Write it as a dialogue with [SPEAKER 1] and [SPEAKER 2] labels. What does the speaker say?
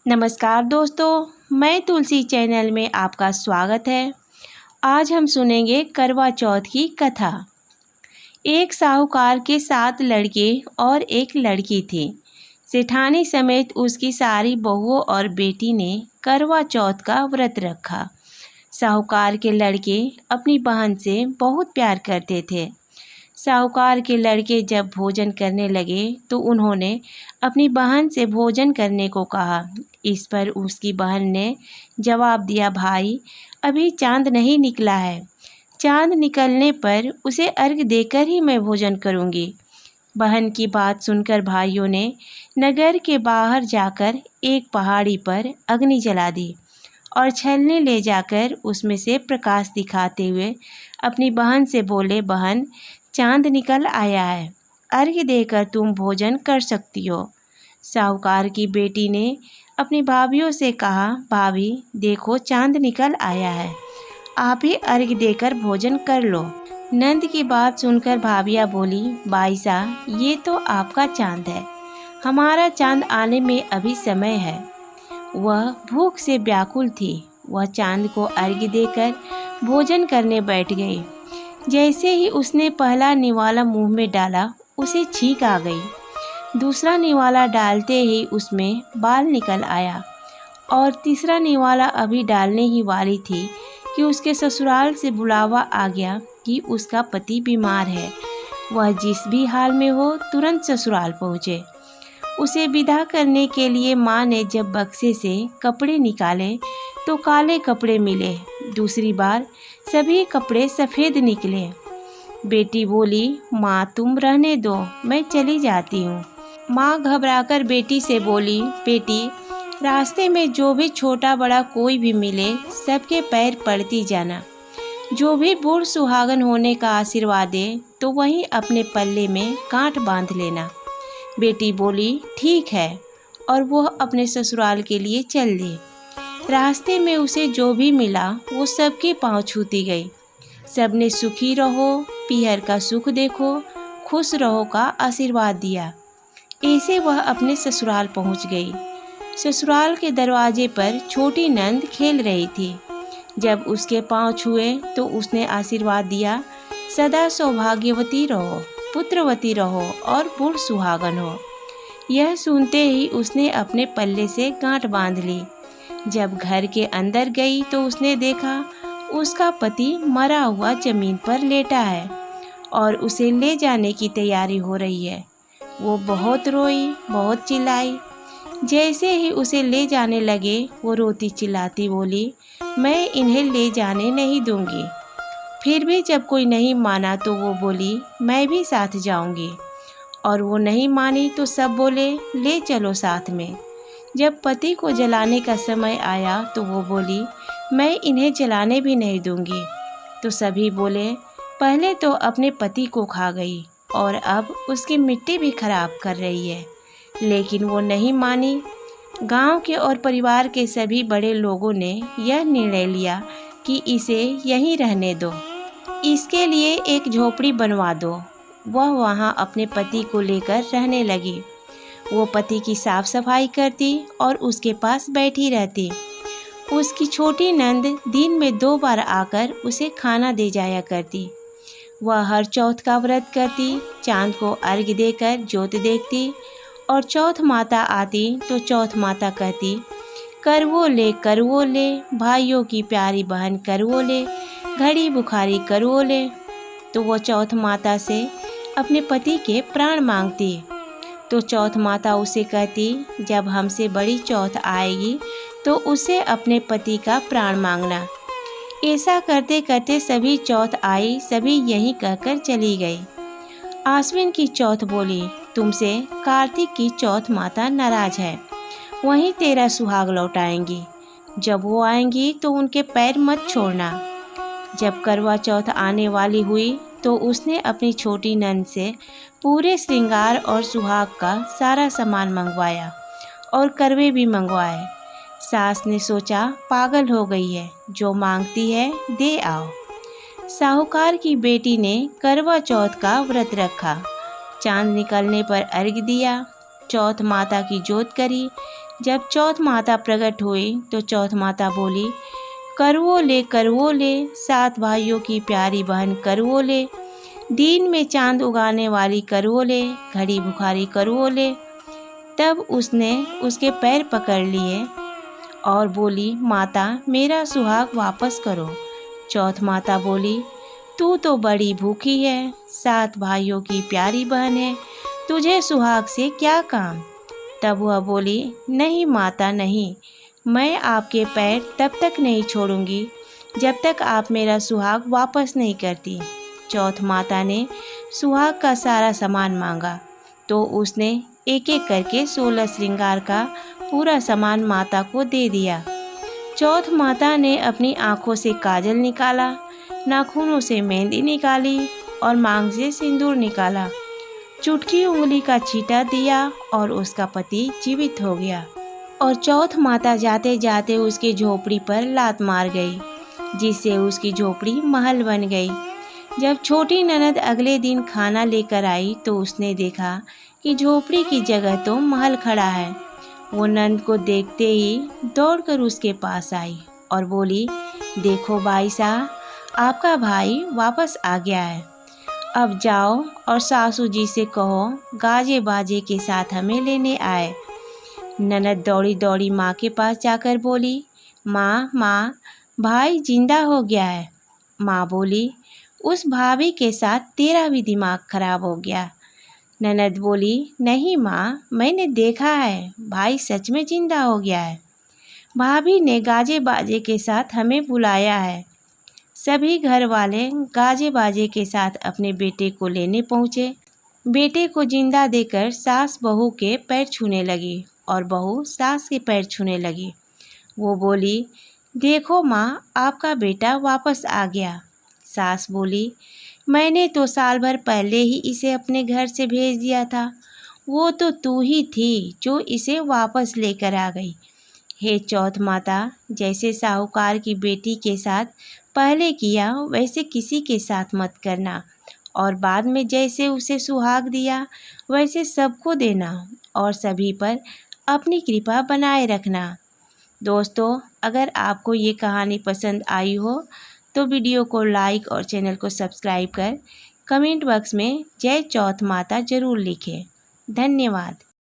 [SPEAKER 1] नमस्कार दोस्तों, मैं तुलसी चैनल में आपका स्वागत है। आज हम सुनेंगे करवा चौथ की कथा। एक साहूकार के 7 लड़के और एक लड़की थी। सेठानी समेत उसकी सारी बहुओं और बेटी ने करवा चौथ का व्रत रखा। साहूकार के लड़के अपनी बहन से बहुत प्यार करते थे। साहूकार के लड़के जब भोजन करने लगे तो उन्होंने अपनी बहन से भोजन करने को कहा। इस पर उसकी बहन ने जवाब दिया, भाई अभी चांद नहीं निकला है, चांद निकलने पर उसे अर्घ देकर ही मैं भोजन करूंगी। बहन की बात सुनकर भाइयों ने नगर के बाहर जाकर एक पहाड़ी पर अग्नि जला दी और छलनी ले जाकर उसमें से प्रकाश दिखाते हुए अपनी बहन से बोले, बहन चांद निकल आया है, अर्घ्य देकर तुम भोजन कर सकती हो। साहूकार की बेटी ने अपनी भाभियों से कहा, भाभी देखो चांद निकल आया है, आप ही अर्घ्य देकर भोजन कर लो। नंद की बात सुनकर भाभियाँ बोली, बाईसा ये तो आपका चांद है, हमारा चांद आने में अभी समय है। वह भूख से व्याकुल थी। वह चांद को अर्घ्य देकर भोजन करने बैठ गई। जैसे ही उसने पहला निवाला मुंह में डाला उसे छींक आ गई। दूसरा निवाला डालते ही उसमें बाल निकल आया और तीसरा निवाला अभी डालने ही वाली थी कि उसके ससुराल से बुलावा आ गया कि उसका पति बीमार है, वह जिस भी हाल में हो तुरंत ससुराल पहुँचे। उसे विदा करने के लिए माँ ने जब बक्से से कपड़े निकाले तो काले कपड़े मिले। दूसरी बार सभी कपड़े सफ़ेद निकले। बेटी बोली, माँ तुम रहने दो, मैं चली जाती हूँ। माँ घबराकर बेटी से बोली, बेटी रास्ते में जो भी छोटा बड़ा कोई भी मिले सबके पैर पड़ती जाना। जो भी बूढ़ सुहागन होने का आशीर्वाद दे तो वहीं अपने पल्ले में गांठ बांध लेना। बेटी बोली, ठीक है, और वह अपने ससुराल के लिए चल दी। रास्ते में उसे जो भी मिला वो सबके पांव छूती गई। सबने सुखी रहो, पीहर का सुख देखो, खुश रहो का आशीर्वाद दिया। ऐसे वह अपने ससुराल पहुंच गई। ससुराल के दरवाजे पर छोटी नंद खेल रही थी। जब उसके पांव छुए तो उसने आशीर्वाद दिया, सदा सौभाग्यवती रहो, पुत्रवती रहो और बूढ़ सुहागन हो। यह सुनते ही उसने अपने पल्ले से गांठ बांध ली। जब घर के अंदर गई तो उसने देखा उसका पति मरा हुआ जमीन पर लेटा है और उसे ले जाने की तैयारी हो रही है। वो बहुत रोई, बहुत चिल्लाई। जैसे ही उसे ले जाने लगे वो रोती चिल्लाती बोली, मैं इन्हें ले जाने नहीं दूंगी। फिर भी जब कोई नहीं माना तो वो बोली, मैं भी साथ जाऊंगी। और वो नहीं मानी तो सब बोले, ले चलो साथ में। जब पति को जलाने का समय आया तो वो बोली, मैं इन्हें जलाने भी नहीं दूंगी। तो सभी बोले, पहले तो अपने पति को खा गई और अब उसकी मिट्टी भी खराब कर रही है। लेकिन वो नहीं मानी। गांव के और परिवार के सभी बड़े लोगों ने यह निर्णय लिया कि इसे यहीं रहने दो, इसके लिए एक झोपड़ी बनवा दो। वह वहां अपने पति को लेकर रहने लगी। वो पति की साफ सफाई करती और उसके पास बैठी रहती। उसकी छोटी नंद दिन में 2 बार आकर उसे खाना दे जाया करती। वह हर चौथ का व्रत करती, चांद को अर्घ्य देकर ज्योत देखती और चौथ माता आती तो चौथ माता कहती, करवो ले, भाइयों की प्यारी बहन करवो ले, घड़ी बुखारी करवो ले। तो वो चौथ माता से अपने पति के प्राण मांगती। तो चौथ माता उसे कहती, जब हमसे बड़ी चौथ आएगी तो उसे अपने पति का प्राण मांगना। ऐसा करते करते सभी चौथ आई, सभी यहीं कहकर चली गई। आश्विन की चौथ बोली, तुमसे कार्तिक की चौथ माता नाराज है, वहीं तेरा सुहाग लौटाएंगी। जब वो आएंगी तो उनके पैर मत छोड़ना। जब करवा चौथ आने वाली हुई तो उसने अपनी छोटी नंद से पूरे श्रृंगार और सुहाग का सारा सामान मंगवाया और करवे भी मंगवाए। सास ने सोचा, पागल हो गई है, जो मांगती है दे आओ। साहूकार की बेटी ने करवा चौथ का व्रत रखा। चांद निकलने पर अर्घ्य दिया, चौथ माता की जोत करी, जब चौथ माता प्रकट हुई तो चौथ माता बोली, करवो ले 7 भाइयों की प्यारी बहन करवो ले, दिन में चांद उगाने वाली करवो ले, घड़ी बुखारी करवो ले। तब उसने उसके पैर पकड़ लिए और बोली, माता मेरा सुहाग वापस करो। चौथ माता बोली, तू तो बड़ी भूखी है, 7 भाइयों की प्यारी बहन है, तुझे सुहाग से क्या काम। तब वह बोली, नहीं माता नहीं, मैं आपके पैर तब तक नहीं छोड़ूंगी जब तक आप मेरा सुहाग वापस नहीं करती। चौथ माता ने सुहाग का सारा सामान मांगा तो उसने एक एक करके 16 श्रृंगार का पूरा सामान माता को दे दिया। चौथ माता ने अपनी आँखों से काजल निकाला, नाखूनों से मेहंदी निकाली और मांग से सिंदूर निकाला, चुटकी उंगली का छींटा दिया और उसका पति जीवित हो गया। और चौथ माता जाते जाते उसकी झोपड़ी पर लात मार गई, जिससे उसकी झोपड़ी महल बन गई। जब छोटी ननद अगले दिन खाना लेकर आई तो उसने देखा कि झोपड़ी की जगह तो महल खड़ा है। वो नंद को देखते ही दौड़कर उसके पास आई और बोली, देखो भाई साहब, आपका भाई वापस आ गया है। अब जाओ और सासू जी से कहो गाजे बाजे के साथ हमें लेने आए। ननद दौड़ी दौड़ी माँ के पास जाकर बोली, माँ भाई जिंदा हो गया है। माँ बोली, उस भाभी के साथ तेरा भी दिमाग खराब हो गया। ननद बोली, नहीं माँ, मैंने देखा है, भाई सच में जिंदा हो गया है। भाभी ने गाजे बाजे के साथ हमें बुलाया है। सभी घर वाले गाजे बाजे के साथ अपने बेटे को लेने पहुँचे। बेटे को जिंदा देकर सास बहू के पैर छूने लगी और बहू सास के पैर छूने लगी। वो बोली, देखो माँ, आपका बेटा वापस आ गया। सास बोली, मैंने तो साल भर पहले ही इसे अपने घर से भेज दिया था, वो तो तू ही थी जो इसे वापस लेकर आ गई। हे चौथ माता, जैसे साहूकार की बेटी के साथ पहले किया वैसे किसी के साथ मत करना, और बाद में जैसे उसे सुहाग दिया वैसे सबको देना और सभी पर अपनी कृपा बनाए रखना। दोस्तों, अगर आपको ये कहानी पसंद आई हो तो वीडियो को लाइक और चैनल को सब्सक्राइब कर कमेंट बॉक्स में जय चौथ माता ज़रूर लिखें। धन्यवाद।